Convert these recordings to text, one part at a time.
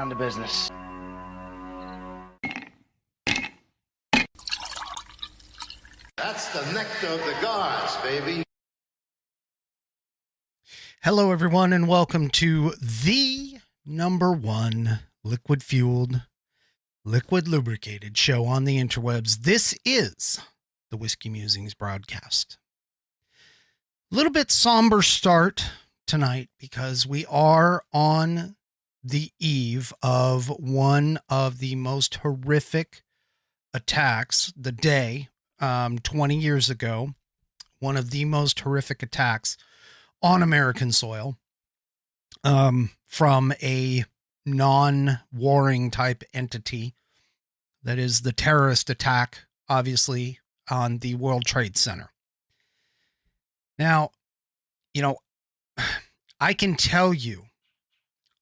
down to business. That's the nectar of the gods, baby. Hello, everyone, and welcome to the #1 liquid-fueled, liquid-lubricated show on the interwebs. This is the Whiskey Musings broadcast. A little bit somber start tonight because we are on the eve of one of the most horrific attacks, the day 20 years ago, one of the most horrific attacks on American soil from a non-warring type entity that is the terrorist attack, obviously, on the World Trade Center. Now, I can tell you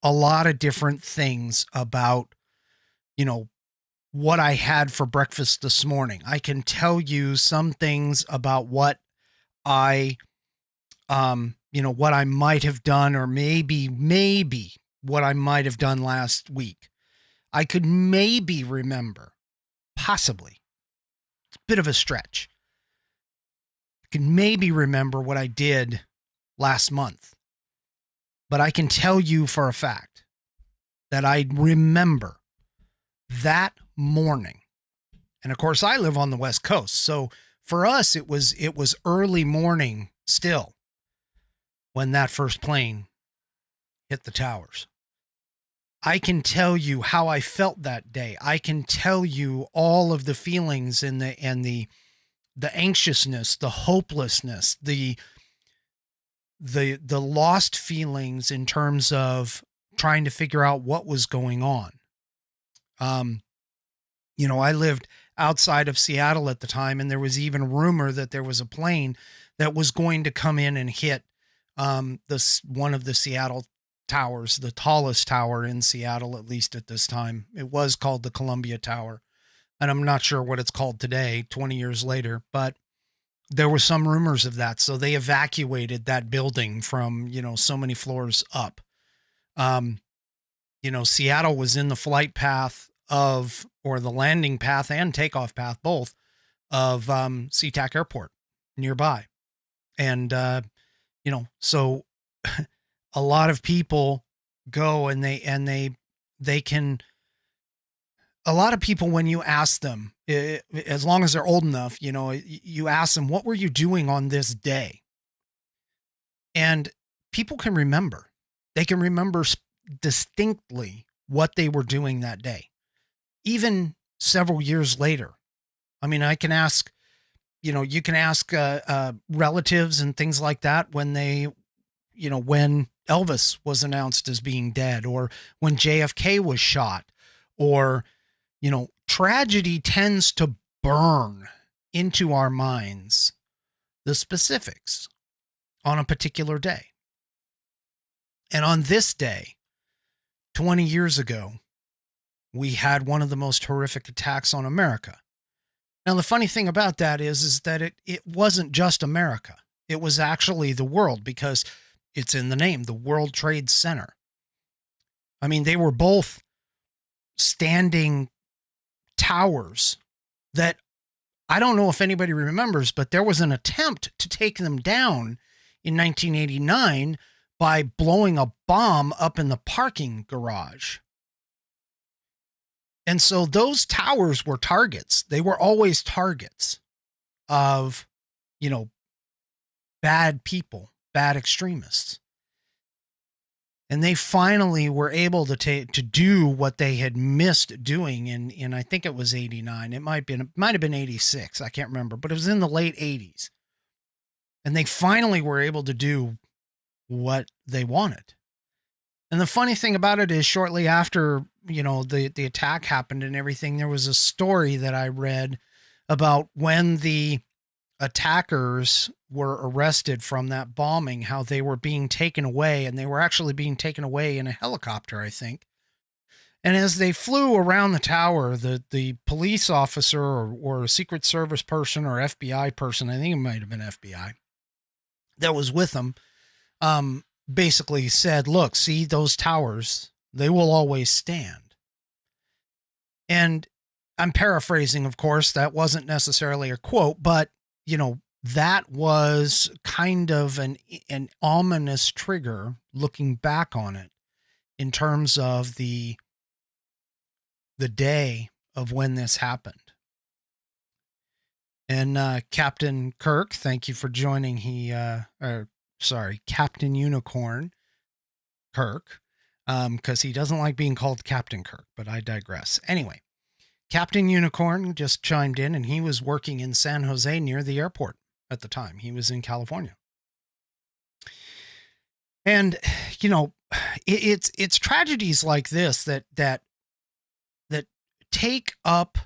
a lot of different things about, what I had for breakfast this morning. I can tell you some things about what I what I might have done, or maybe what I might have done last week. I could maybe remember, possibly, it's a bit of a stretch. I could maybe remember what I did last month, but I can tell you for a fact that I remember that morning. And of course, I live on the West Coast, so for us, it was early morning still when that first plane hit the towers. I can tell you how I felt that day. I can tell you all of the feelings and the anxiousness, the hopelessness, the lost feelings in terms of trying to figure out what was going on. I lived outside of Seattle at the time, and there was even a rumor that there was a plane that was going to come in and hit one of the Seattle towers, the tallest tower in Seattle, at least at this time. It was called the Columbia Tower, and I'm not sure what it's called today, 20 years later, but there were some rumors of that. So they evacuated that building from, so many floors up. Seattle was in the flight path or the landing path and takeoff path, both, of SeaTac Airport nearby. And, so a lot of people go and they can, a lot of people, when you ask them, as long as they're old enough, you ask them, what were you doing on this day? And people can remember. They can remember distinctly what they were doing that day, even several years later. I mean, I can ask, you can ask relatives and things like that when when Elvis was announced as being dead, or when JFK was shot, or, tragedy tends to burn into our minds the specifics on a particular day. And on this day, 20 years ago, we had one of the most horrific attacks on America. Now, the funny thing about that is that it wasn't just America. It was actually the world, because it's in the name, the World Trade Center. I mean, they were both standing towers that, I don't know if anybody remembers, but there was an attempt to take them down in 1989 by blowing a bomb up in the parking garage. And so those towers were targets. They were always targets of, bad people, bad extremists. And they finally were able to do what they had missed doing in I think it was 89. It might have been 86. I can't remember, but it was in the late 80s. And they finally were able to do what they wanted. And the funny thing about it is, shortly after, the attack happened and everything, there was a story that I read about when the attackers were arrested from that bombing, how they were being taken away, and they were actually being taken away in a helicopter, I think. And as they flew around the tower, the police officer or a Secret Service person or FBI person, I think it might have been FBI, that was with them, basically said, look, see those towers They will always stand. And I'm paraphrasing, of course, that wasn't necessarily a quote, but that was kind of an ominous trigger looking back on it in terms of the day of when this happened. And Captain Kirk, thank you for joining. Captain Unicorn Kirk, because he doesn't like being called Captain Kirk, but I digress. Anyway, Captain Unicorn just chimed in, and he was working in San Jose near the airport at the time. He was in California. And, it's tragedies like this that take up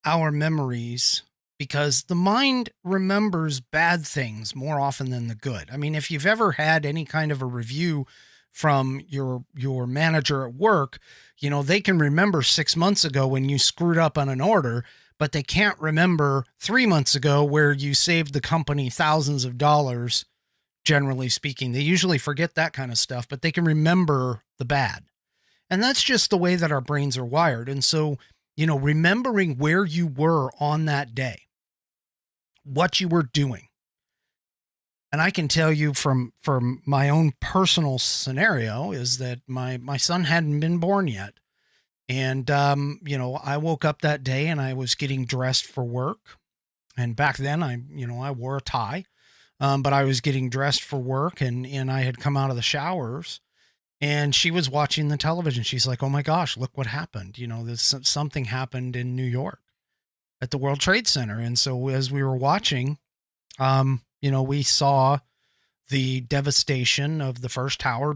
our memories, because the mind remembers bad things more often than the good. I mean, if you've ever had any kind of a review from your manager at work, they can remember 6 months ago when you screwed up on an order, but they can't remember 3 months ago where you saved the company thousands of dollars, generally speaking. They usually forget that kind of stuff, but they can remember the bad. And that's just the way that our brains are wired. And so, remembering where you were on that day, what you were doing. And I can tell you from my own personal scenario is that my son hadn't been born yet. And, I woke up that day and I was getting dressed for work. And back then I wore a tie, but I was getting dressed for work and I had come out of the showers and she was watching the television. She's like, "Oh my gosh, look what happened. Something happened in New York at the World Trade Center." And so as we were watching, we saw the devastation of the first tower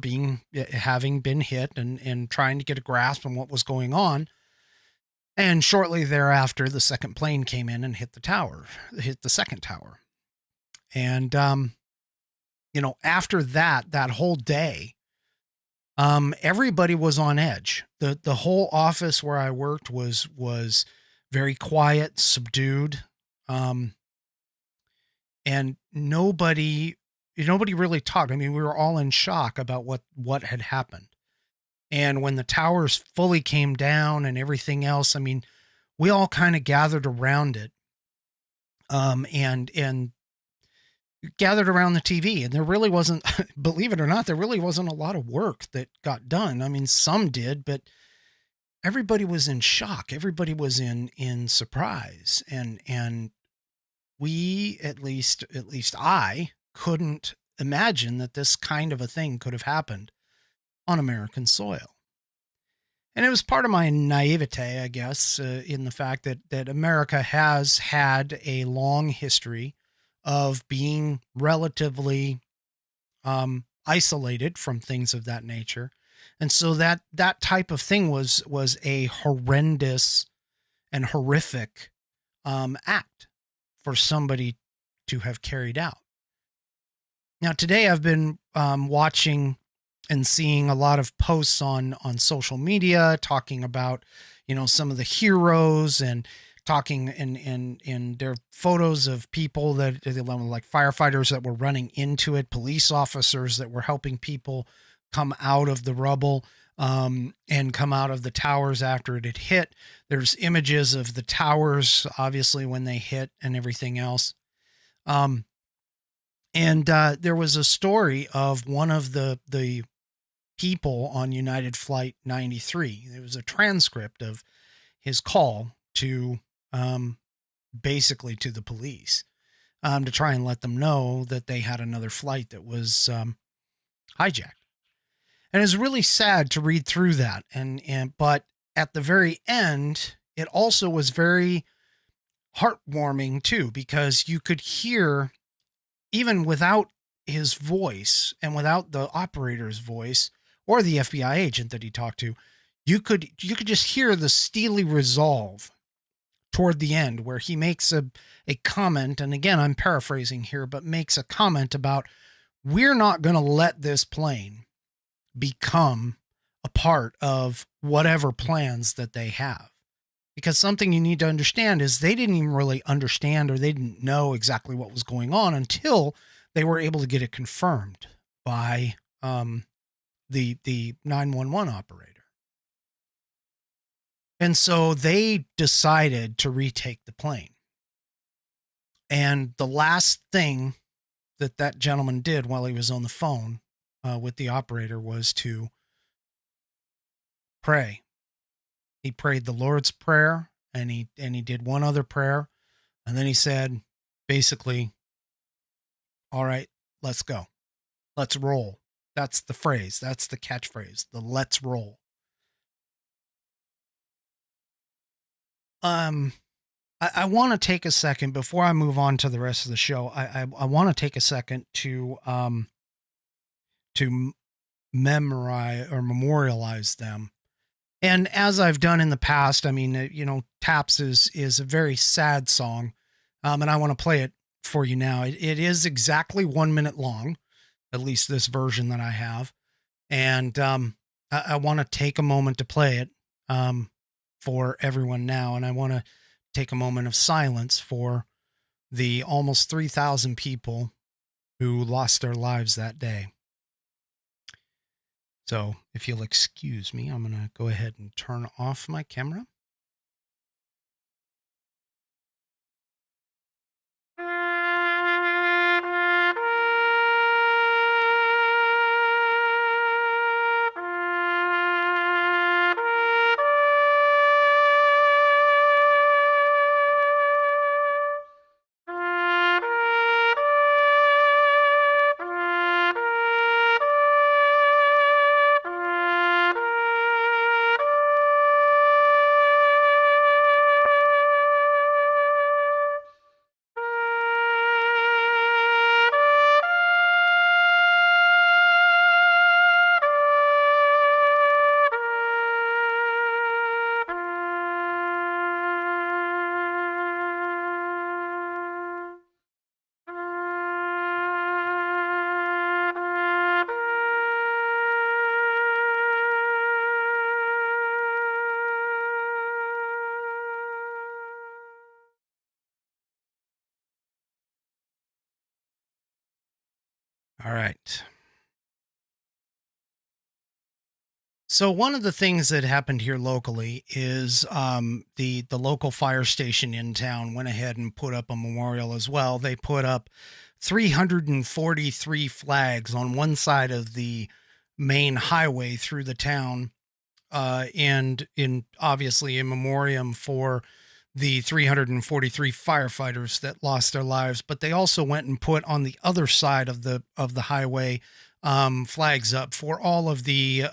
having been hit and trying to get a grasp on what was going on. And shortly thereafter, the second plane came in and hit the second tower. And, after that whole day, everybody was on edge. The whole office where I worked was very quiet, subdued. And nobody really talked. I mean, we were all in shock about what had happened. And when the towers fully came down and everything else, I mean, we all kind of gathered around it. And gathered around the TV, and there really wasn't, believe it or not, there really wasn't a lot of work that got done. I mean, some did, but everybody was in shock. Everybody was in surprise. And we, at least I couldn't imagine that this kind of a thing could have happened on American soil. And it was part of my naivete, I guess, in the fact that America has had a long history of being relatively isolated from things of that nature. And so that type of thing was a horrendous and horrific act for somebody to have carried out. Now, today I've been watching and seeing a lot of posts on social media talking about, some of the heroes and talking in their photos of people that like firefighters that were running into it, police officers that were helping people come out of the rubble and come out of the towers after it had hit. There's images of the towers, obviously, when they hit and everything else. And there was a story of one of the people on United Flight 93. There was a transcript of his call to basically to the police to try and let them know that they had another flight that was hijacked. And it's really sad to read through that. But at the very end, it also was very heartwarming too, because you could hear, even without his voice and without the operator's voice or the FBI agent that he talked to, you could just hear the steely resolve toward the end, where he makes a comment. And again, I'm paraphrasing here, but makes a comment about, we're not going to let this plane become a part of whatever plans that they have. Because something you need to understand is they didn't even really understand, or they didn't know exactly what was going on until they were able to get it confirmed by the 911 operator. And so they decided to retake the plane. And the last thing that gentleman did while he was on the phone with the operator was to pray. He prayed the Lord's Prayer, and he did one other prayer, and then he said, basically, all right, let's go. Let's roll. That's the phrase. That's the catchphrase. The let's roll. I want to take a second before I move on to the rest of the show. I want to take a second to memorialize them. And as I've done in the past, I mean, Taps is a very sad song. And I want to play it for you now. It is exactly 1 minute long, at least this version that I have. And I want to take a moment to play it for everyone now. And I want to take a moment of silence for the almost 3,000 people who lost their lives that day. So if you'll excuse me, I'm going to go ahead and turn off my camera. All right. So one of the things that happened here locally is the local fire station in town went ahead and put up a memorial as well. They put up 343 flags on one side of the main highway through the town, and in obviously in memoriam for the 343 firefighters that lost their lives. But they also went and put on the other side of the highway flags up for all of the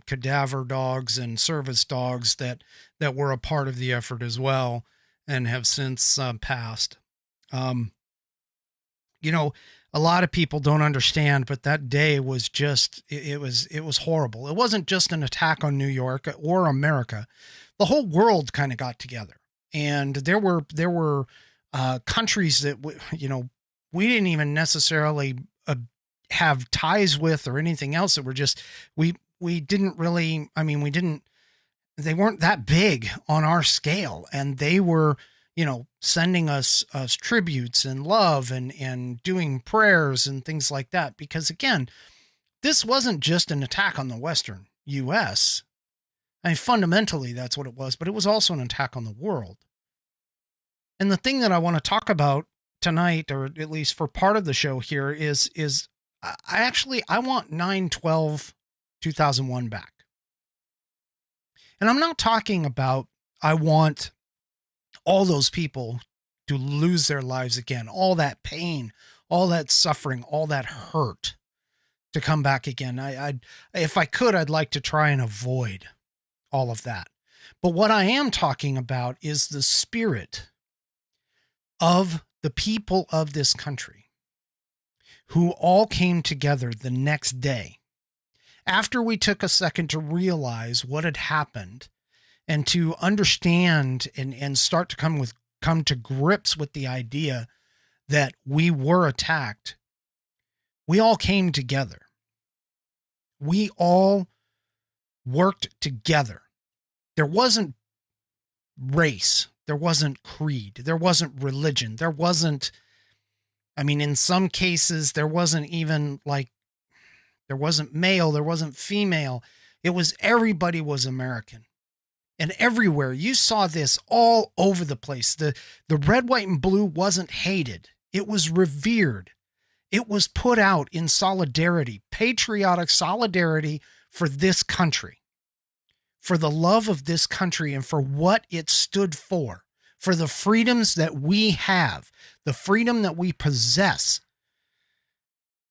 cadaver dogs and service dogs that were a part of the effort as well and have since passed. A lot of people don't understand, but that day was just, it was horrible. It wasn't just an attack on New York or America. The whole world kind of got together, and there were countries that, we didn't even necessarily have ties with or anything else, that were just, we didn't really, they weren't that big on our scale, and they were, sending us tributes and love and doing prayers and things like that. Because again, this wasn't just an attack on the Western US. I mean, fundamentally that's what it was, but it was also an attack on the world. And the thing that I want to talk about tonight, or at least for part of the show here, is I want 9/12/2001 back. And I'm not talking about, I want all those people to lose their lives again, all that pain, all that suffering, all that hurt to come back again. If I could, I'd like to try and avoid all of that. But what I am talking about is the spirit of the people of this country who all came together the next day after we took a second to realize what had happened and to understand and start to come to grips with the idea that we were attacked. We all came together. We all worked together. There wasn't race. There wasn't creed. There wasn't religion. There wasn't, in some cases, there wasn't even there wasn't male, there wasn't female. It was, everybody was American. And everywhere you saw this all over the place. The red, white, and blue wasn't hated. It was revered. It was put out in solidarity, patriotic solidarity for this country, for the love of this country and for what it stood for the freedoms that we have, the freedom that we possess.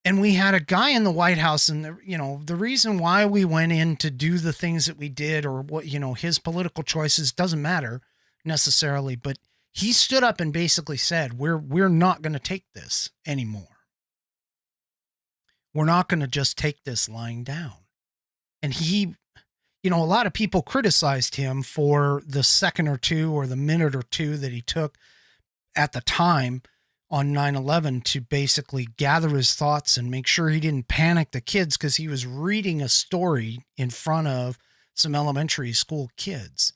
And we had a guy in the White House, and the reason why we went in to do the things that we did, or what, his political choices, doesn't matter necessarily, but he stood up and basically said, we're not going to take this anymore. We're not going to just take this lying down. And he, a lot of people criticized him for the second or two or the minute or two that he took at the time on 9/11 to basically gather his thoughts and make sure he didn't panic the kids, because he was reading a story in front of some elementary school kids.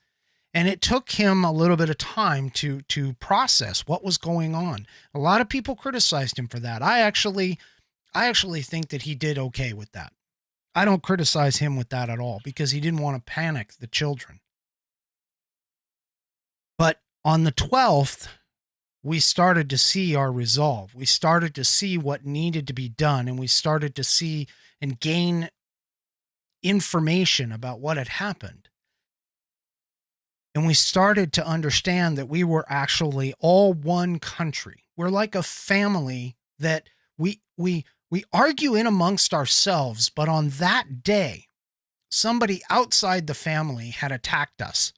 And it took him a little bit of time to process what was going on. A lot of people criticized him for that. I actually think that he did okay with that. I don't criticize him with that at all, because he didn't want to panic the children. But on the 12th, we started to see our resolve. We started to see what needed to be done, and we started to see and gain information about what had happened. And we started to understand that we were actually all one country. We're like a family that we argue in amongst ourselves, but on that day, somebody outside the family had attacked us.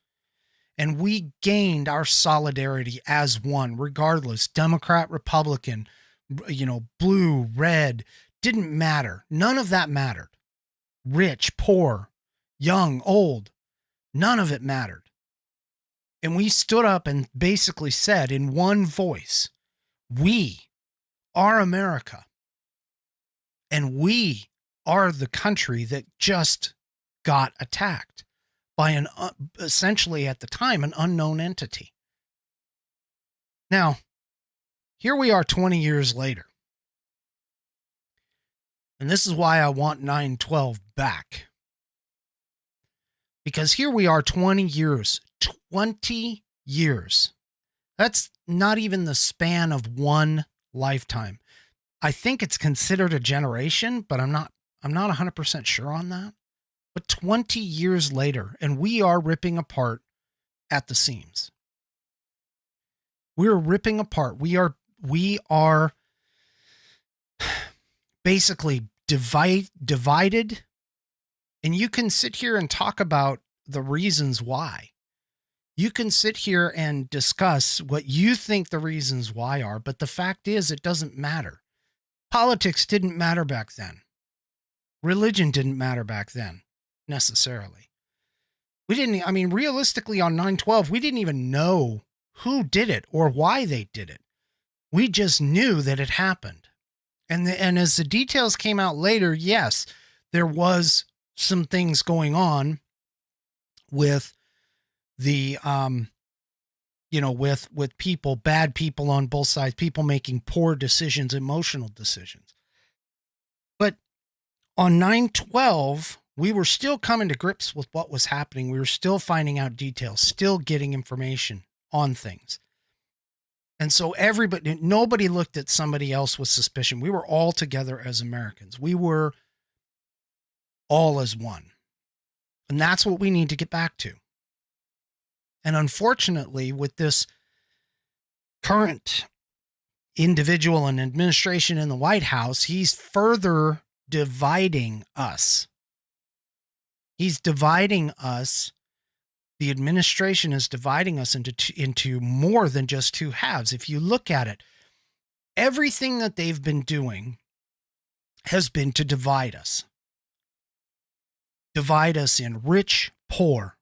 And we gained our solidarity as one, regardless, Democrat, Republican, blue, red, didn't matter. None of that mattered. Rich, poor, young, old, none of it mattered. And we stood up and basically said in one voice, we are America. And we are the country that just got attacked by essentially at the time, an unknown entity. Now, here we are 20 years later. And this is why I want 9/12 back. Because here we are 20 years. 20 years. That's not even the span of one lifetime. I think it's considered a generation, but I'm not 100% sure on that. But 20 years later, and we are ripping apart at the seams. We're ripping apart. We are basically divided. And you can sit here and talk about the reasons why. You can sit here and discuss what you think the reasons why are, but the fact is it doesn't matter. Politics didn't matter back then. Religion didn't matter back then, necessarily. Realistically on 9/12, we didn't even know who did it or why they did it. We just knew that it happened. And as the details came out later, yes, there was some things going on with the, with people, bad people on both sides, people making poor decisions, emotional decisions. But on 9/12, we were still coming to grips with what was happening. We were still finding out details, still getting information on things. And so nobody looked at somebody else with suspicion. We were all together as Americans. We were all as one. And that's what we need to get back to. And unfortunately, with this current individual and administration in the White House, he's further dividing us. He's dividing us. The administration is dividing us into more than just two halves. If you look at it, everything that they've been doing has been to divide us. Divide us in rich, poor,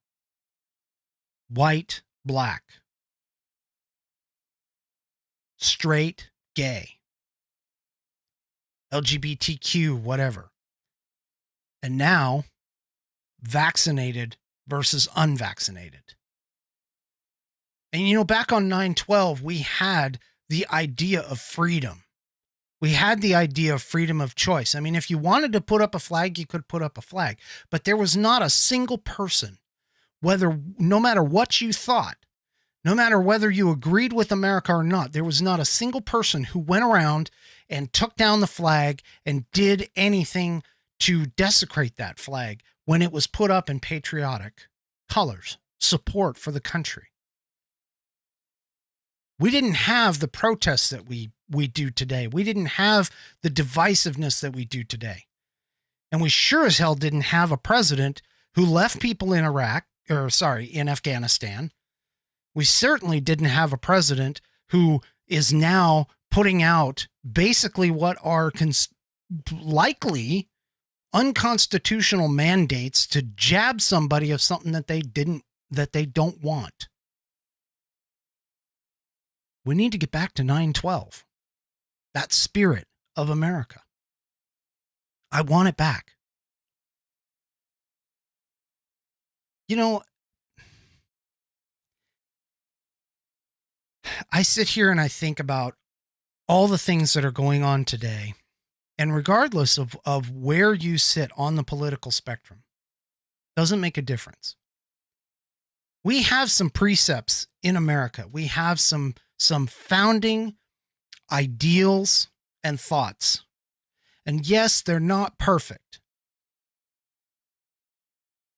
white, black, straight, gay, LGBTQ, whatever. And now, vaccinated versus unvaccinated. And back on 9/12, we had the idea of freedom. We had the idea of freedom of choice. If you wanted to put up a flag, you could put up a flag. But there was not a single person no matter what you thought, no matter whether you agreed with America or not, there was not a single person who went around and took down the flag and did anything to desecrate that flag when it was put up in patriotic colors, support for the country. We didn't have the protests that we do today. We didn't have the divisiveness that we do today. And we sure as hell didn't have a president who left people in in Afghanistan. We certainly didn't have a president who is now putting out basically what are likely unconstitutional mandates to jab somebody of something that they don't want. We need to get back to 9/12. That spirit of America. I want it back. You know, I sit here and I think about all the things that are going on today. And regardless of where you sit on the political spectrum, doesn't make a difference. We have some precepts in America. We have some founding ideals and thoughts. And yes, they're not perfect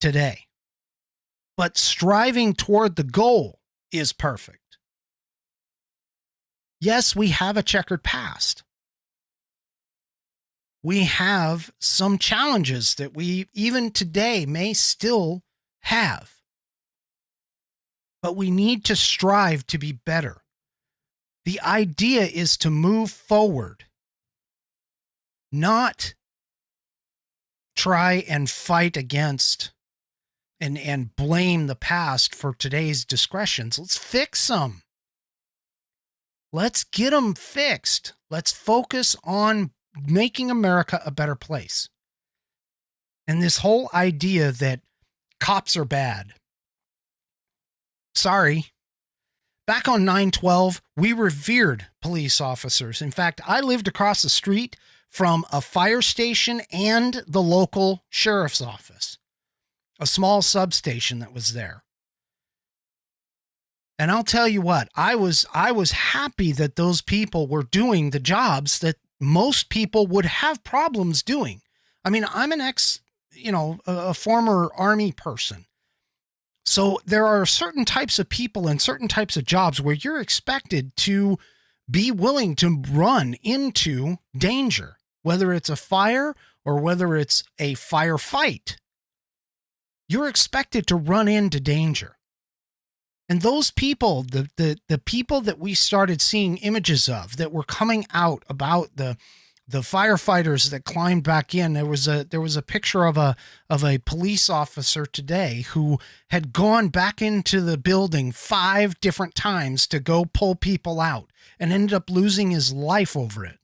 today, but striving toward the goal is perfect. Yes, we have a checkered past. We have some challenges that we even today may still have. But we need to strive to be better. The idea is to move forward, not try and fight against and blame the past for today's discretions. Let's fix them. Let's get them fixed. Let's focus on making America a better place. And this whole idea that cops are bad. Sorry. Back on 9/12, we revered police officers. In fact, I lived across the street from a fire station and the local sheriff's office, a small substation that was there. And I'll tell you what, I was happy that those people were doing the jobs that most people would have problems doing. I mean, I'm an a former Army person. So there are certain types of people and certain types of jobs where you're expected to be willing to run into danger, whether it's a fire or whether it's a firefight. You're expected to run into danger. And those people, the people that we started seeing images of that were coming out about the firefighters that climbed back in, there was a picture of a police officer today who had gone back into the building 5 different times to go pull people out and ended up losing his life over it.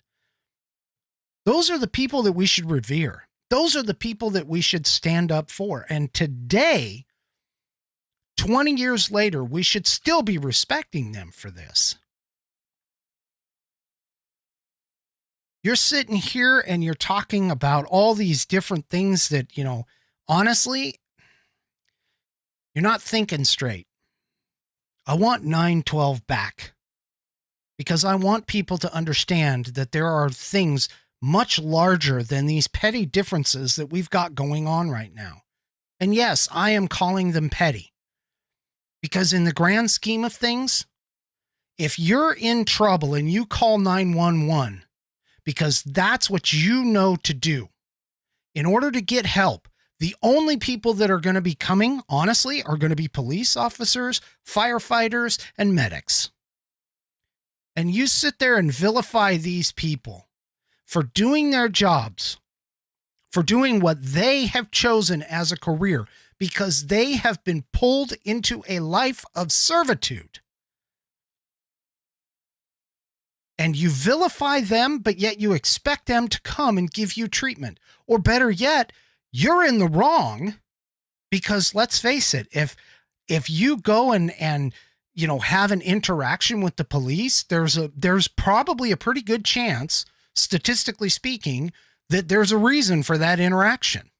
Those are the people that we should revere. Those are the people that we should stand up for. And today, 20 years later, we should still be respecting them for this. You're sitting here and you're talking about all these different things that, honestly, you're not thinking straight. I want 9/12 back because I want people to understand that there are things much larger than these petty differences that we've got going on right now. And yes, I am calling them petty. Because in the grand scheme of things, if you're in trouble and you call 911 because that's what you know to do, in order to get help, the only people that are going to be coming, honestly, are going to be police officers, firefighters, and medics. And you sit there and vilify these people for doing their jobs, for doing what they have chosen as a career, because they have been pulled into a life of servitude. And you vilify them, but yet you expect them to come and give you treatment. Or better yet, you're in the wrong, because let's face it, if you go and have an interaction with the police, there's probably a pretty good chance, statistically speaking, that there's a reason for that interaction.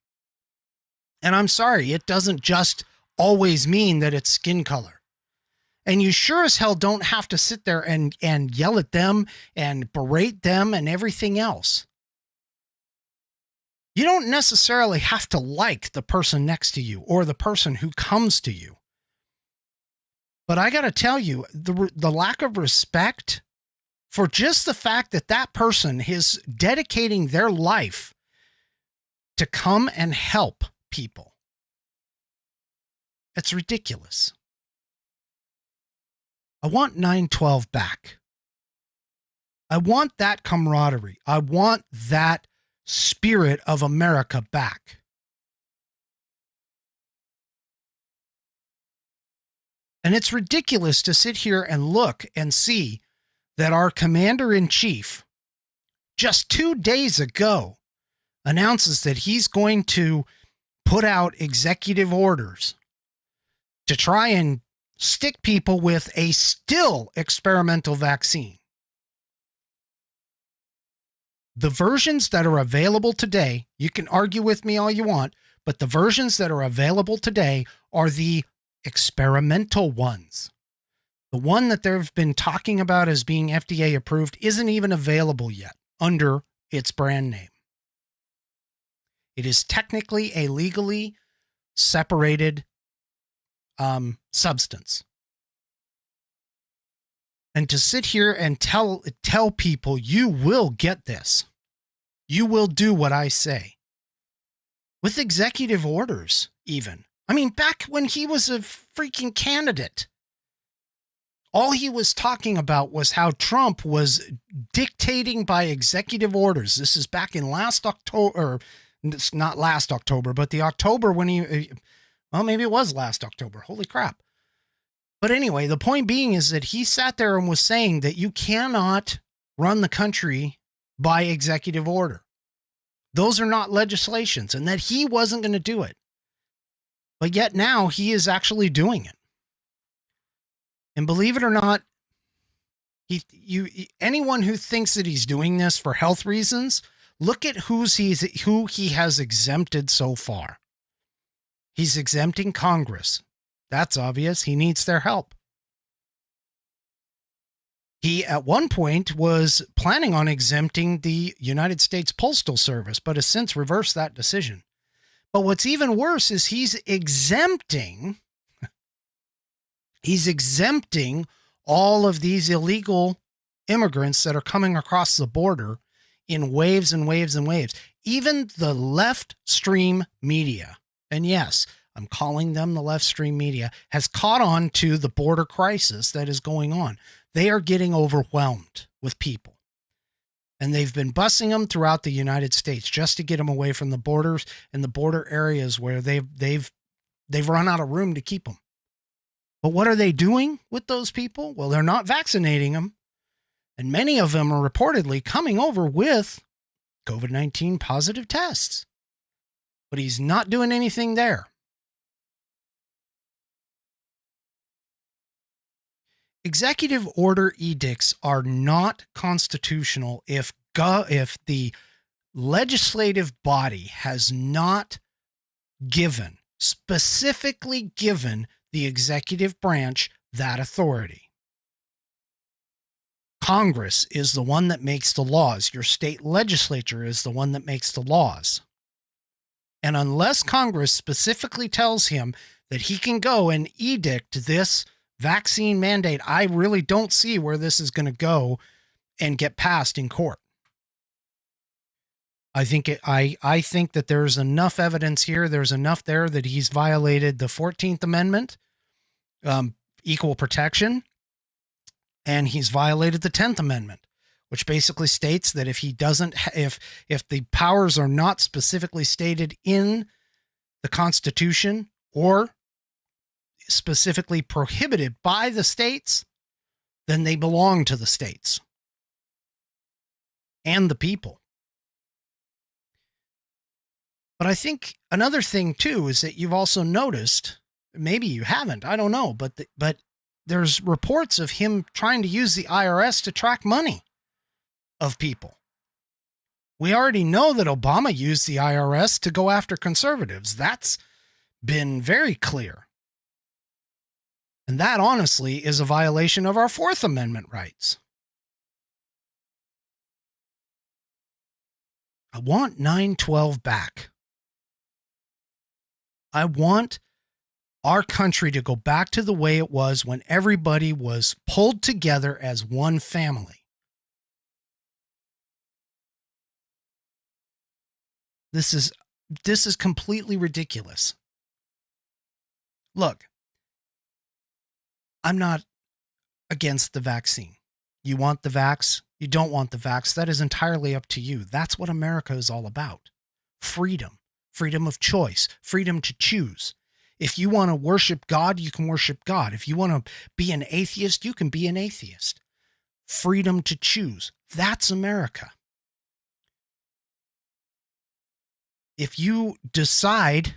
And I'm sorry, it doesn't just always mean that it's skin color. And you sure as hell don't have to sit there and yell at them and berate them and everything else. You don't necessarily have to like the person next to you or the person who comes to you. But I got to tell you, the lack of respect for just the fact that that person is dedicating their life to come and help people. It's ridiculous. I want 9/12 back. I want that camaraderie. I want that spirit of America back. And it's ridiculous to sit here and look and see that our commander-in-chief just 2 days ago announces that he's going to put out executive orders to try and stick people with a still experimental vaccine. The versions that are available today, you can argue with me all you want, but the versions that are available today are the experimental ones. The one that they've been talking about as being FDA approved isn't even available yet under its brand name. It is technically a legally separated substance. And to sit here and tell people you will get this, you will do what I say, with executive orders even. I mean, back when he was a freaking candidate, all he was talking about was how Trump was dictating by executive orders. This is back in last October, it's not last October, but the October when well, maybe it was last October. Holy crap. But anyway, the point being is that he sat there and was saying that you cannot run the country by executive order. Those are not legislations, and that he wasn't going to do it. But yet now he is actually doing it. And believe it or not, anyone who thinks that he's doing this for health reasons, look at who he has exempted so far. He's exempting Congress. That's obvious. He needs their help. He, at one point, was planning on exempting the United States Postal Service, but has since reversed that decision. But what's even worse is he's exempting all of these illegal immigrants that are coming across the border in waves and waves and waves. Even the left stream media, and yes, I'm calling them the left stream media, has caught on to the border crisis that is going on. They are getting overwhelmed with people. And they've been busing them throughout the United States just to get them away from the borders and the border areas where they've run out of room to keep them. But what are they doing with those people? Well, they're not vaccinating them. And many of them are reportedly coming over with COVID-19 positive tests. But he's not doing anything there. Executive order edicts are not constitutional if the legislative body has not specifically given the executive branch that authority. Congress is the one that makes the laws. Your state legislature is the one that makes the laws. And unless Congress specifically tells him that he can go and edict this vaccine mandate, I really don't see where this is going to go and get passed in court. I think that there's enough evidence here. There's enough there that he's violated the 14th Amendment, equal protection, and he's violated the 10th Amendment, which basically states that if the powers are not specifically stated in the Constitution or specifically prohibited by the states, then they belong to the states and the people. But I think another thing too is that you've also noticed, maybe you haven't, I don't know, but there's reports of him trying to use the IRS to track money of people. We already know that Obama used the IRS to go after conservatives. That's been very clear. And that honestly is a violation of our Fourth Amendment rights. I want 9/12 back. I want our country to go back to the way it was when everybody was pulled together as one family. This is completely ridiculous. Look, I'm not against the vaccine. You want the vax? You don't want the vax? That is entirely up to you. That's what America is all about. Freedom, freedom of choice, freedom to choose. If you want to worship God, you can worship God. If you want to be an atheist, you can be an atheist. Freedom to choose. That's America. If you decide,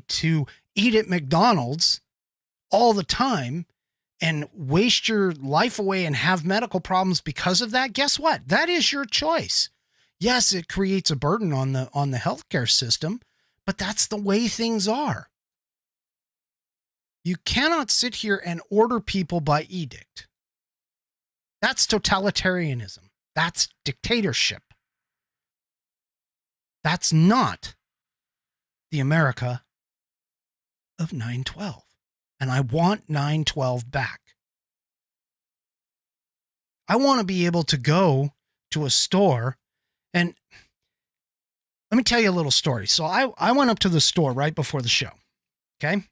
to eat at McDonald's all the time and waste your life away and have medical problems because of that, guess what? That is your choice. Yes, it creates a burden on the healthcare system, but that's the way things are. You cannot sit here and order people by edict. That's totalitarianism. That's dictatorship. That's not the America of 9/12. And I want 9/12 back. I want to be able to go to a store and let me tell you a little story. So I went up to the store right before the show. Okay.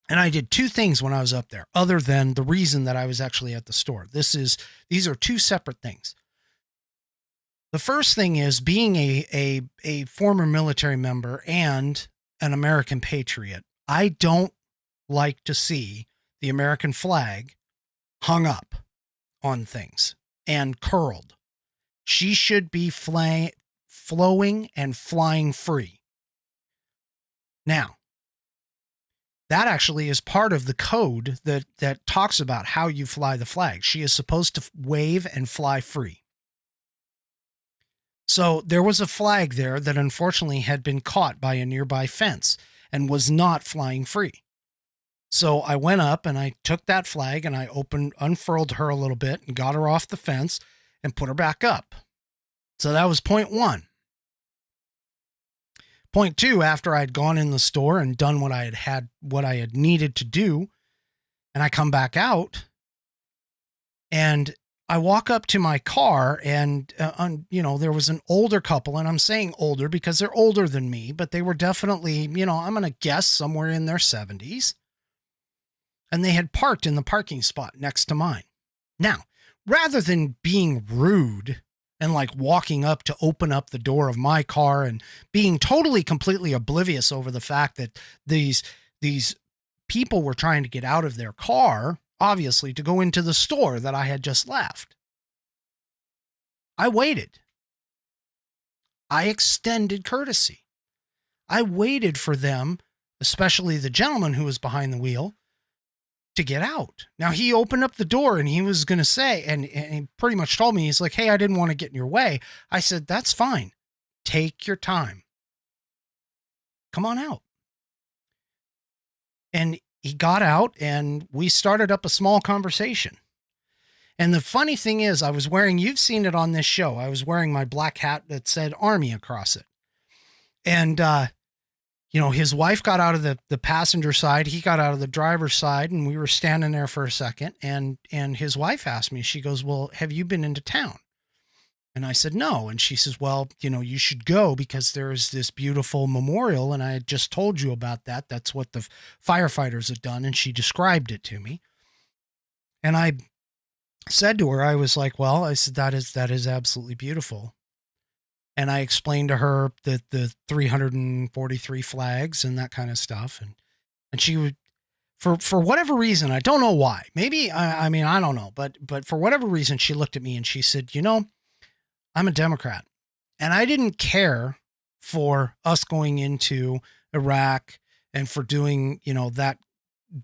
And I did two things when I was up there, other than the reason that I was actually at the store. These are two separate things. The first thing is being a former military member and an American patriot. I don't like to see the American flag hung up on things and curled. She should be flowing and flying free. Now, that actually is part of the code that talks about how you fly the flag. She is supposed to wave and fly free. So there was a flag there that unfortunately had been caught by a nearby fence and was not flying free. So I went up and I took that flag and I unfurled her a little bit and got her off the fence and put her back up. So that was point one. Point two, after I'd gone in the store and done what I had needed to do, and I come back out and I walk up to my car and, there was an older couple, and I'm saying older because they're older than me, but they were definitely, I'm going to guess somewhere in their 70s. And they had parked in the parking spot next to mine. Now, rather than being rude and like walking up to open up the door of my car and being totally, completely oblivious over the fact that these people were trying to get out of their car, obviously, to go into the store that I had just left, I waited. I extended courtesy. I waited for them, especially the gentleman who was behind the wheel, to get out. Now, he opened up the door and he was going to say, and he pretty much told me, he's like, hey, I didn't want to get in your way. I said, that's fine. Take your time. Come on out. And he got out and we started up a small conversation. And the funny thing is, you've seen it on this show, I was wearing my black hat that said Army across it. And, his wife got out of the passenger side. He got out of the driver's side, and we were standing there for a second. And his wife asked me, she goes, well, have you been into town? And I said, no. And she says, well, you should go because there is this beautiful memorial. And I had just told you about that. That's what the firefighters had done. And she described it to me. And I said to her, I was like, well, I said, that is absolutely beautiful. And I explained to her that the 343 flags and that kind of stuff. And she would, for whatever reason, I don't know why, maybe, I don't know, but for whatever reason, she looked at me and she said, I'm a Democrat and I didn't care for us going into Iraq and for doing,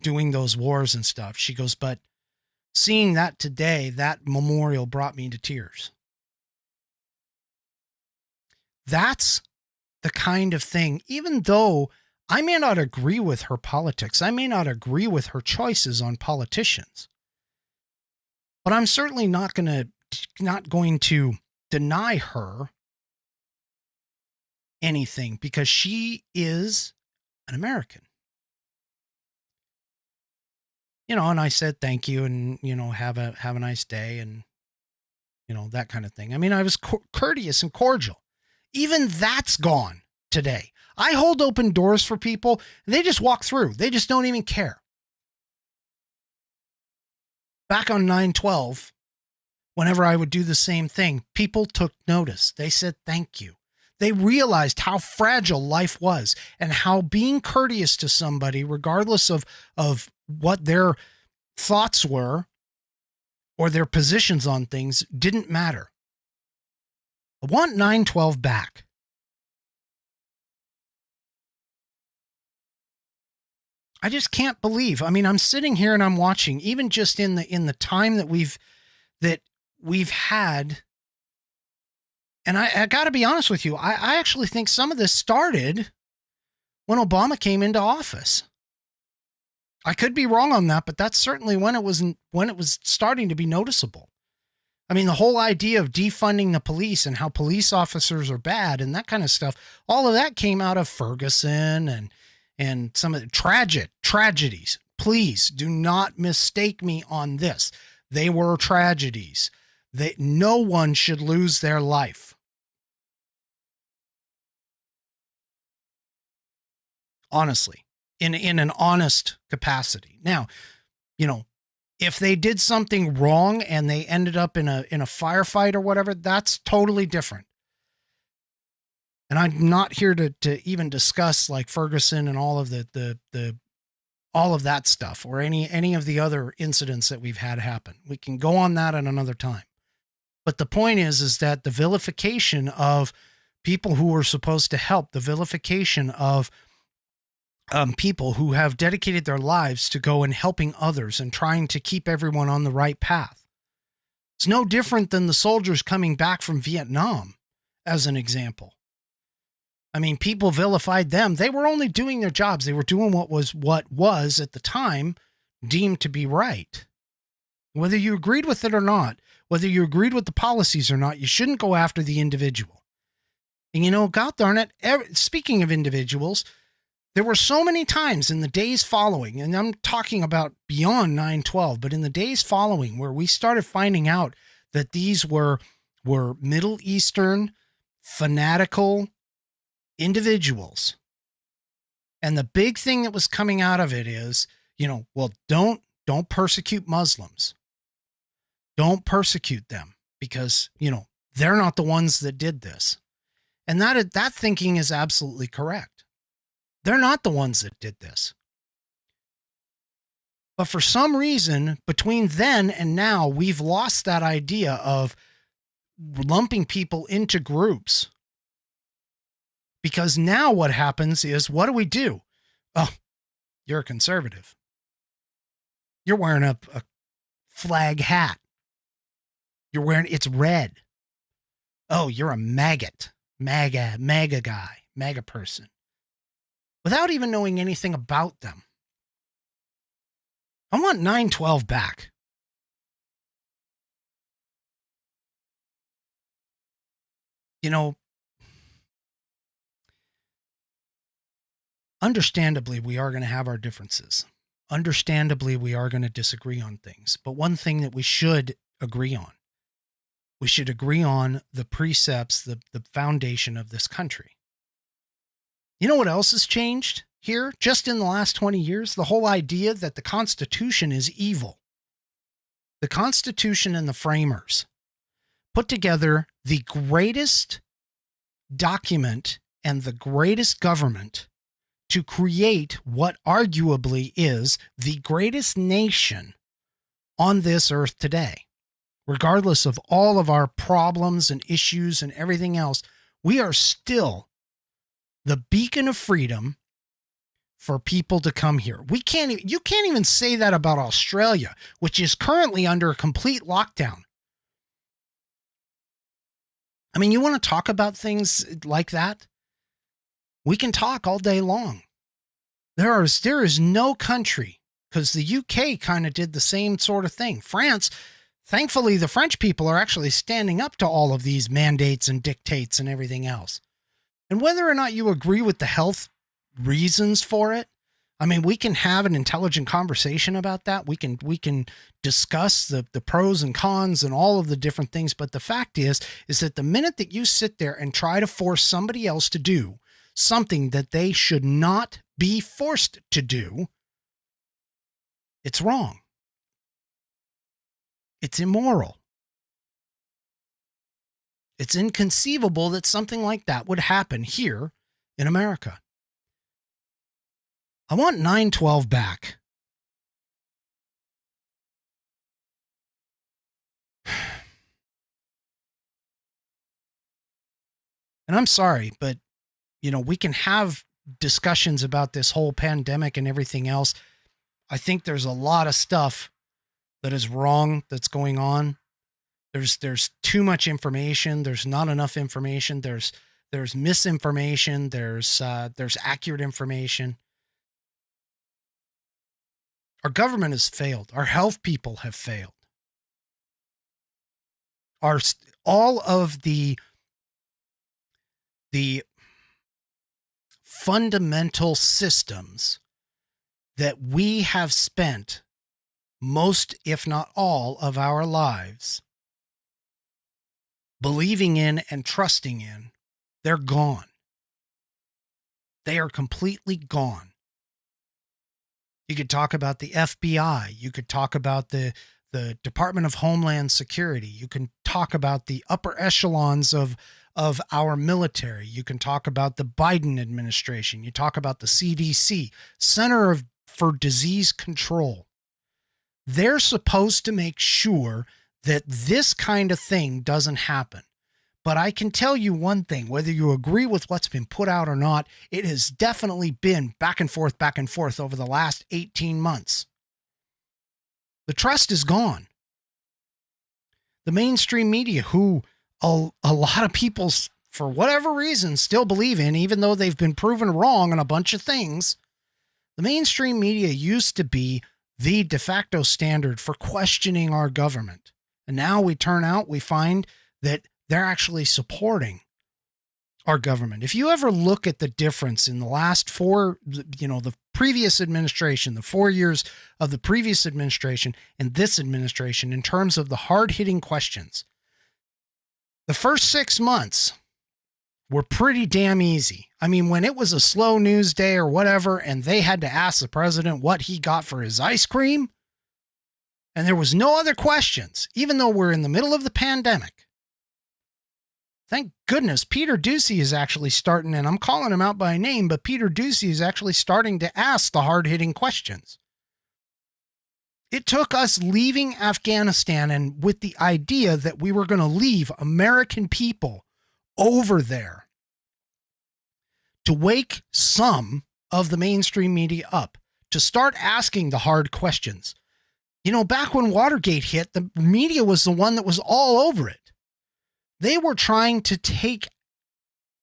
doing those wars and stuff. She goes, but seeing that today, that memorial brought me to tears. That's the kind of thing, even though I may not agree with her politics. I may not agree with her choices on politicians. But I'm certainly not going to deny her anything because she is an American. And I said thank you and have a nice day and that kind of thing. I mean, I was courteous and cordial. Even that's gone today. I hold open doors for people. They just walk through. They just don't even care. Back on 9/12, whenever I would do the same thing, people took notice. They said thank you. They realized how fragile life was and how being courteous to somebody, regardless of what their thoughts were or their positions on things, didn't matter. I want 9/12 back. I just can't believe. I mean, I'm sitting here and I'm watching, even just in the time that we've had. And I got to be honest with you. I actually think some of this started when Obama came into office. I could be wrong on that, but that's certainly when it was starting to be noticeable. I mean, the whole idea of defunding the police and how police officers are bad and that kind of stuff, all of that came out of Ferguson and some of the tragedies. Please do not mistake me on this. They were tragedies. No one should lose their life. Honestly, in an honest capacity. Now, if they did something wrong and they ended up in a firefight or whatever, that's totally different. And I'm not here to even discuss like Ferguson and all of all of that stuff or any of the other incidents that we've had happen. We can go on that at another time. But the point is that the vilification of people who are supposed to help, the vilification of people who have dedicated their lives to go and helping others and trying to keep everyone on the right path. It's no different than the soldiers coming back from Vietnam, as an example. I mean, people vilified them. They were only doing their jobs. They were doing what was at the time deemed to be right. Whether you agreed with it or not, whether you agreed with the policies or not, you shouldn't go after the individual. And God darn it, speaking of individuals, there were so many times in the days following, and I'm talking about beyond 9/12, but in the days following where we started finding out that these were Middle Eastern fanatical individuals. And the big thing that was coming out of it is, well, don't persecute Muslims. Don't persecute them because, they're not the ones that did this. And that thinking is absolutely correct. They're not the ones that did this. But for some reason, between then and now, we've lost that idea of lumping people into groups. Because now what happens is, what do? Oh, you're a conservative. You're wearing a flag hat. It's red. Oh, you're a maggot. MAGA guy, MAGA person. Without even knowing anything about them. I want 9/12 back. Understandably, we are going to have our differences. Understandably, we are going to disagree on things. But one thing that we should agree on, we should agree on the precepts, the foundation of this country. You know what else has changed here just in the last 20 years? The whole idea that the Constitution is evil. The Constitution and the framers put together the greatest document and the greatest government to create what arguably is the greatest nation on this earth today. Regardless of all of our problems and issues and everything else, we are still the beacon of freedom for people to come here. You can't even say that about Australia, which is currently under a complete lockdown. I mean, you want to talk about things like that? We can talk all day long. There is no country, because the UK kind of did the same sort of thing. France, thankfully, the French people are actually standing up to all of these mandates and dictates and everything else. And whether or not you agree with the health reasons for it, I mean, we can have an intelligent conversation about that. We can discuss the pros and cons and all of the different things. But the fact is that the minute that you sit there and try to force somebody else to do something that they should not be forced to do, it's wrong. It's immoral. It's inconceivable that something like that would happen here in America. I want 9/12 back. And I'm sorry, but, we can have discussions about this whole pandemic and everything else. I think there's a lot of stuff that is wrong that's going on. There's too much information. There's not enough information. There's misinformation. There's accurate information. Our government has failed. Our health people have failed. All of the fundamental systems that we have spent most, if not all, of our lives believing in and trusting in, they're gone. They are completely gone. You could talk about the FBI. You could talk about the Department of Homeland Security. You can talk about the upper echelons of our military. You can talk about the Biden administration. You talk about the CDC, Center for Disease Control. They're supposed to make sure that this kind of thing doesn't happen. But I can tell you one thing, whether you agree with what's been put out or not, it has definitely been back and forth over the last 18 months. The trust is gone. The mainstream media, who a lot of people, for whatever reason, still believe in, even though they've been proven wrong on a bunch of things, the mainstream media used to be the de facto standard for questioning our government. And now we find that they're actually supporting our government. If you ever look at the difference in the last the previous administration, the 4 years of the previous administration and this administration in terms of the hard-hitting questions, the first 6 months were pretty damn easy. I mean, when it was a slow news day or whatever, and they had to ask the president what he got for his ice cream, and there was no other questions, even though we're in the middle of the pandemic. Thank goodness Peter Doocy is actually starting, and I'm calling him out by name, but Peter Doocy is actually starting to ask the hard-hitting questions. It took us leaving Afghanistan and with the idea that we were going to leave American people over there to wake some of the mainstream media up, to start asking the hard questions. Back when Watergate hit, the media was the one that was all over it. They were trying to take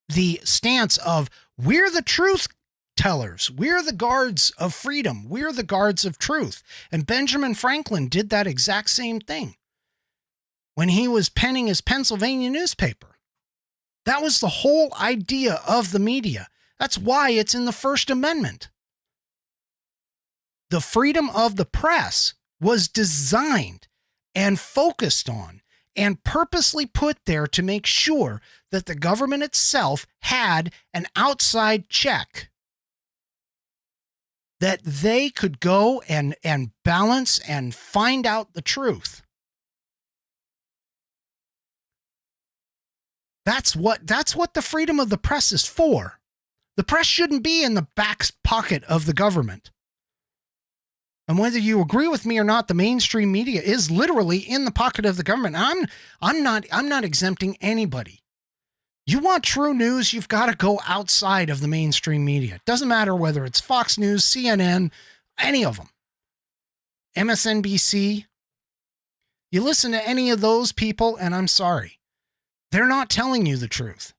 the stance of, we're the truth tellers. We're the guards of freedom. We're the guards of truth. And Benjamin Franklin did that exact same thing when he was penning his Pennsylvania newspaper. That was the whole idea of the media. That's why it's in the First Amendment. The freedom of the press was designed and focused on and purposely put there to make sure that the government itself had an outside check, that they could go and balance and find out the truth. That's what the freedom of the press is for. The press shouldn't be in the back pocket of the government. And whether you agree with me or not, the mainstream media is literally in the pocket of the government. I'm not exempting anybody. You want true news, you've got to go outside of the mainstream media. It doesn't matter whether it's Fox News, CNN, any of them. MSNBC. You listen to any of those people, and I'm sorry, they're not telling you the truth.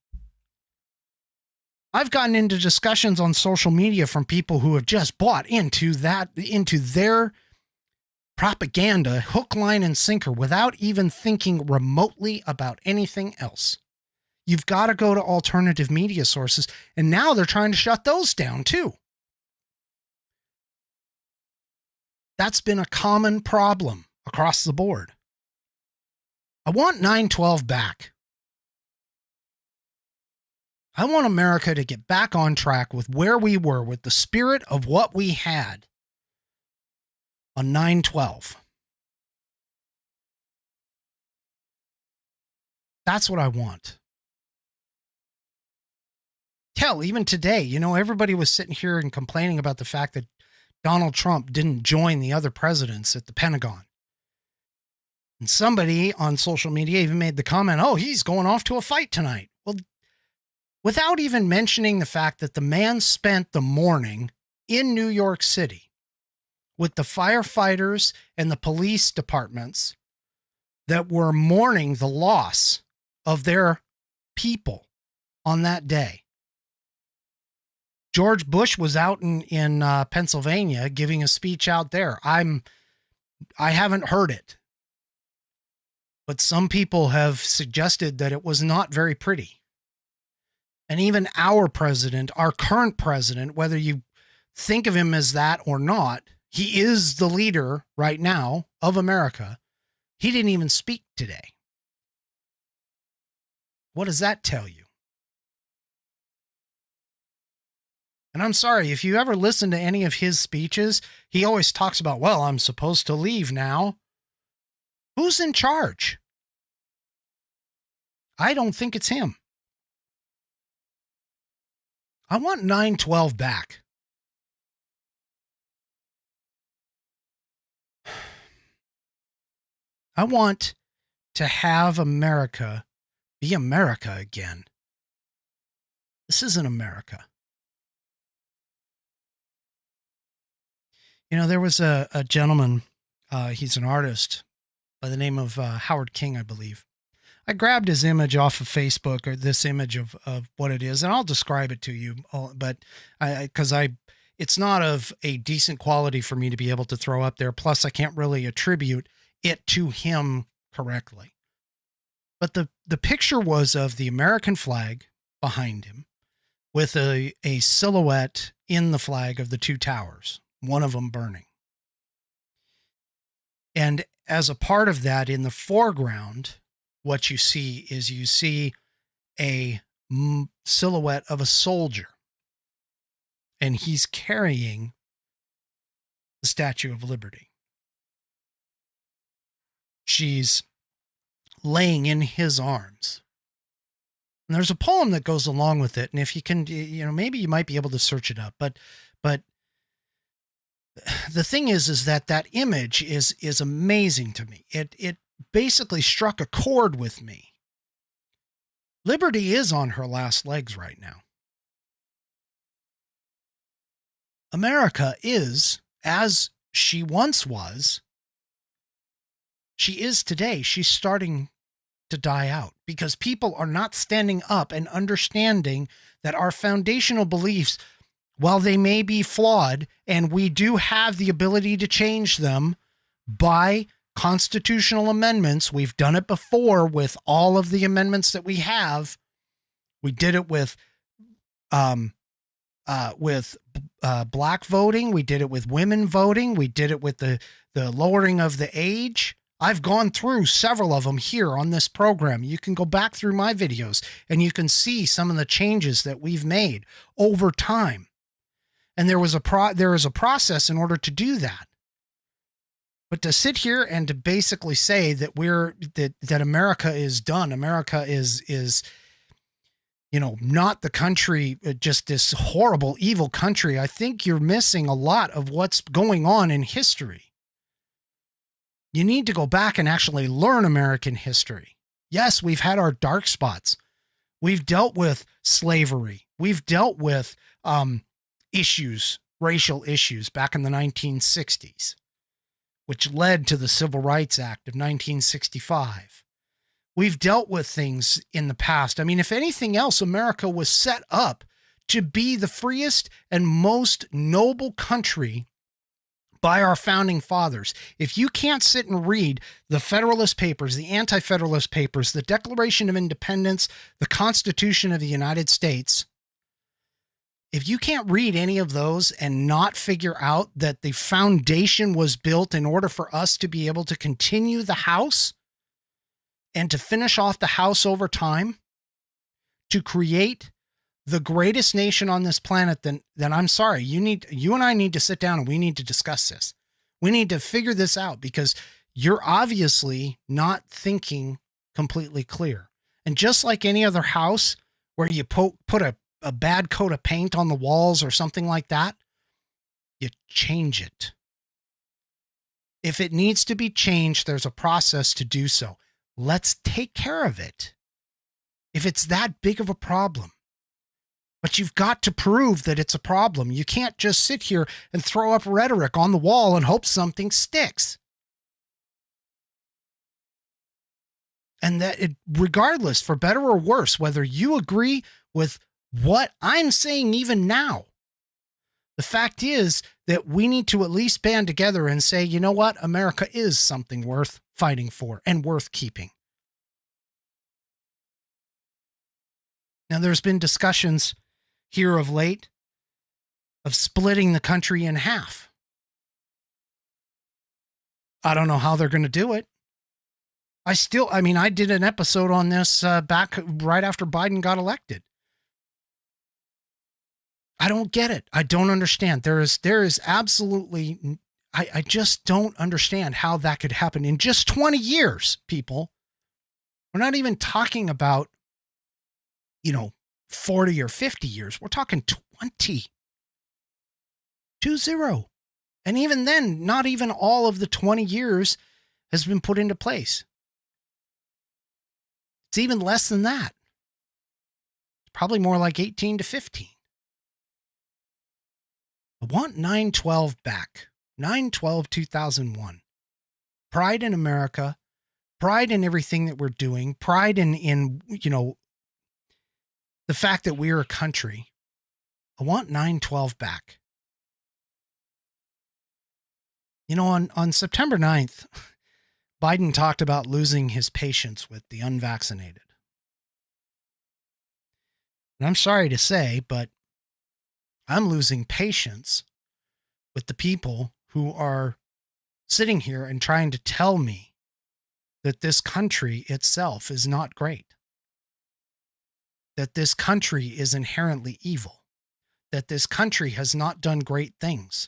I've gotten into discussions on social media from people who have just bought into their propaganda, hook, line, and sinker, without even thinking remotely about anything else. You've got to go to alternative media sources, and now they're trying to shut those down too. That's been a common problem across the board. I want 9/12 back. I want America to get back on track with where we were, with the spirit of what we had on 9/12. That's what I want. Hell, even today, everybody was sitting here and complaining about the fact that Donald Trump didn't join the other presidents at the Pentagon. And somebody on social media even made the comment, oh, he's going off to a fight tonight. Well, without even mentioning the fact that the man spent the morning in New York City with the firefighters and the police departments that were mourning the loss of their people on that day. George Bush was out in Pennsylvania giving a speech out there. I haven't heard it, but some people have suggested that it was not very pretty. And even our president, our current president, whether you think of him as that or not, he is the leader right now of America. He didn't even speak today. What does that tell you? And I'm sorry, if you ever listen to any of his speeches, he always talks about, well, I'm supposed to leave now. Who's in charge? I don't think it's him. I want 9/12 back. I want to have America be America again. This isn't America. There was a gentleman, he's an artist by the name of Howard King, I believe. I grabbed his image off of Facebook, or this image of what it is, and I'll describe it to you, but it's not of a decent quality for me to be able to throw up there. Plus, I can't really attribute it to him correctly. But the picture was of the American flag behind him with a silhouette in the flag of the two towers, one of them burning. And as a part of that, in the foreground, what you see a silhouette of a soldier, and he's carrying the Statue of Liberty. She's laying in his arms. And there's a poem that goes along with it. And if you can, maybe you might be able to search it up, but the thing is that image is amazing to me. It basically struck a chord with me. Liberty is on her last legs right now. America is, as she once was, she is today. She's starting to die out because people are not standing up and understanding that our foundational beliefs, while they may be flawed, and we do have the ability to change them by constitutional amendments. We've done it before with all of the amendments that we have. We did it with black voting. We did it with women voting. We did it with the lowering of the age. I've gone through several of them here on this program. You can go back through my videos and you can see some of the changes that we've made over time. And there is a process in order to do that. But to sit here and to basically say that that America is done, America is not the country, just this horrible, evil country, I think you're missing a lot of what's going on in history. You need to go back and actually learn American history. Yes, we've had our dark spots. We've dealt with slavery. We've dealt with racial issues back in the 1960s, which led to the Civil Rights Act of 1965. We've dealt with things in the past. I mean, if anything else, America was set up to be the freest and most noble country by our founding fathers. If you can't sit and read the Federalist Papers, the Anti-Federalist Papers, the Declaration of Independence, the Constitution of the United States, if you can't read any of those and not figure out that the foundation was built in order for us to be able to continue the house and to finish off the house over time, to create the greatest nation on this planet, then I'm sorry. You and I need to sit down and we need to discuss this. We need to figure this out because you're obviously not thinking completely clear. And just like any other house where you put a bad coat of paint on the walls or something like that, you change it. If it needs to be changed, there's a process to do so. Let's take care of it. If it's that big of a problem. But you've got to prove that it's a problem. You can't just sit here and throw up rhetoric on the wall and hope something sticks. And that regardless, for better or worse, whether you agree with what I'm saying even now, the fact is that we need to at least band together and say, you know what? America is something worth fighting for and worth keeping. Now, there's been discussions here of late of splitting the country in half. I don't know how they're going to do it. I did an episode on this back right after Biden got elected. I don't get it. I don't understand. There is absolutely, I just don't understand how that could happen in just 20 years, people. We're not even talking about, 40 or 50 years. We're talking 20. 20. And even then, not even all of the 20 years has been put into place. It's even less than that. It's probably more like 18 to 15. I want 9/12 back. 9/12/2001. Pride in America. Pride in everything that we're doing. Pride in the fact that we're a country. I want 9/12 back. On September 9th, Biden talked about losing his patience with the unvaccinated. And I'm sorry to say, but I'm losing patience with the people who are sitting here and trying to tell me that this country itself is not great. That this country is inherently evil, that this country has not done great things,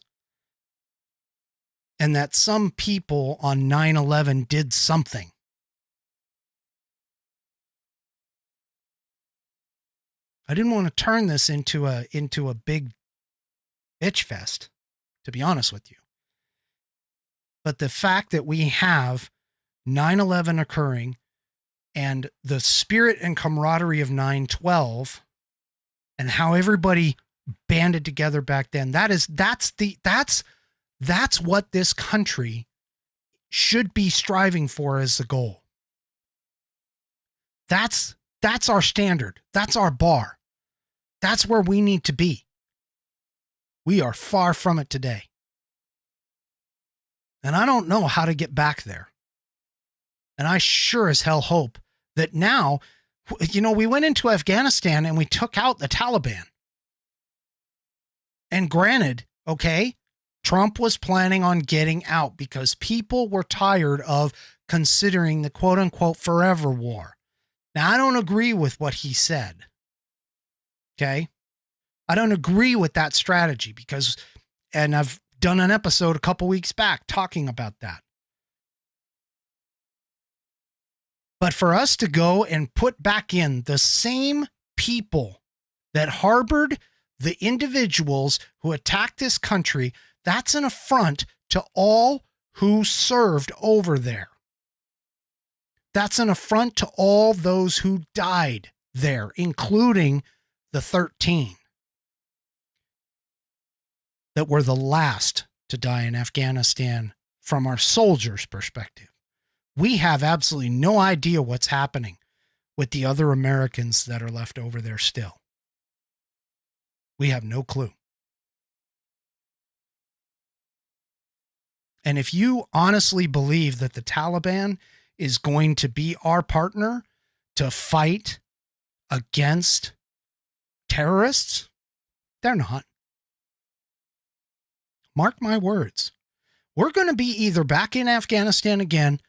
and that some people on 9/11 did something. I didn't want to turn this into a big bitch fest, to be honest with you. But the fact that we have 9/11 occurring, and the spirit and camaraderie of 9/12 and how everybody banded together back then, that's what this country should be striving for as the goal. That's our standard. That's our bar. That's where we need to be. We are far from it today. And I don't know how to get back there. And I sure as hell hope that now, we went into Afghanistan and we took out the Taliban. And granted, okay, Trump was planning on getting out because people were tired of considering the quote unquote forever war. Now, I don't agree with what he said. Okay. I don't agree with that strategy and I've done an episode a couple weeks back talking about that. But for us to go and put back in the same people that harbored the individuals who attacked this country, that's an affront to all who served over there. That's an affront to all those who died there, including the 13 that were the last to die in Afghanistan from our soldiers' perspective. We have absolutely no idea what's happening with the other Americans that are left over there still. We have no clue. And if you honestly believe that the Taliban is going to be our partner to fight against terrorists, they're not. Mark my words. We're going to be either back in Afghanistan again,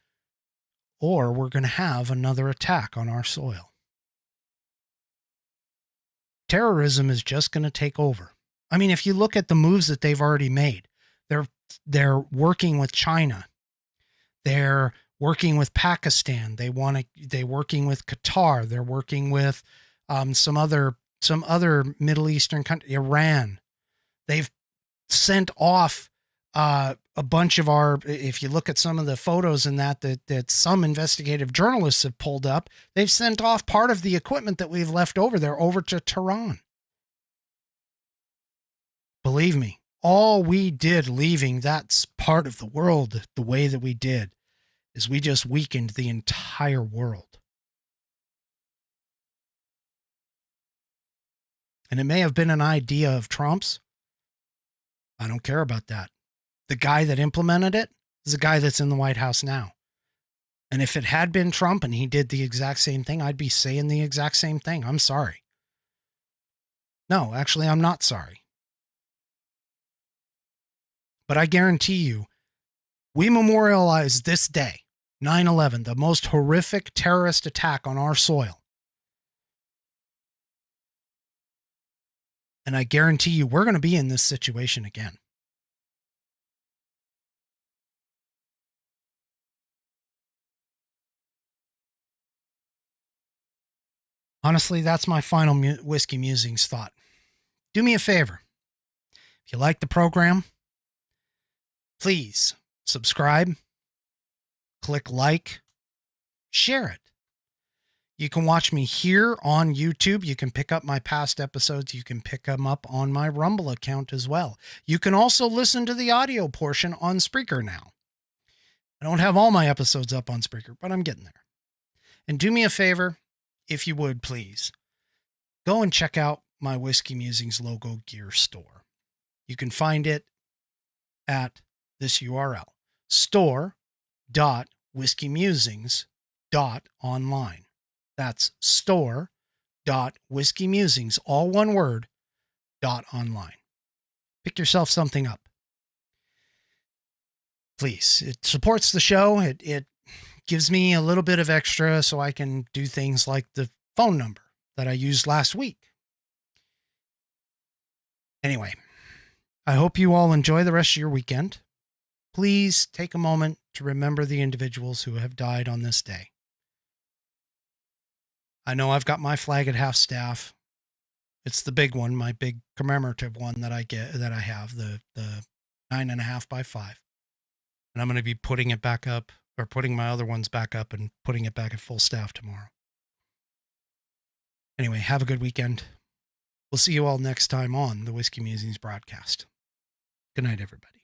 or we're going to have another attack on our soil. Terrorism is just going to take over. I mean, if you look at the moves that they've already made, they're working with China. They're working with Pakistan. They're working with Qatar. They're working with some other Middle Eastern country, Iran. They've sent off a bunch of if you look at some of the photos in that some investigative journalists have pulled up, they've sent off part of the equipment that we've left over there over to Tehran. Believe me, all we did leaving that part of the world the way that we did is we just weakened the entire world. And it may have been an idea of Trump's. I don't care about that. The guy that implemented it is the guy that's in the White House now. And if it had been Trump and he did the exact same thing, I'd be saying the exact same thing. I'm sorry. No, actually, I'm not sorry. But I guarantee you, we memorialize this day, 9/11, the most horrific terrorist attack on our soil. And I guarantee you, we're going to be in this situation again. Honestly, that's my final Whiskey Musings thought. Do me a favor. If you like the program, please subscribe, click like, share it. You can watch me here on YouTube. You can pick up my past episodes. You can pick them up on my Rumble account as well. You can also listen to the audio portion on Spreaker now. I don't have all my episodes up on Spreaker, but I'm getting there. And do me a favor, if you would, please, go and check out my Whiskey Musings logo gear store. You can find it at this URL, store.whiskeymusings.online. That's store.whiskeymusings, all one word, .online. Pick yourself something up. Please, it supports the show. It gives me a little bit of extra so I can do things like the phone number that I used last week. Anyway, I hope you all enjoy the rest of your weekend. Please take a moment to remember the individuals who have died on this day. I know I've got my flag at half staff. It's the big one, my big commemorative one that I have, the 9.5 by 5. And I'm going to be putting it back up, or putting my other ones back up and putting it back at full staff tomorrow. Anyway, have a good weekend. We'll see you all next time on the Whiskey Musings broadcast. Good night, everybody.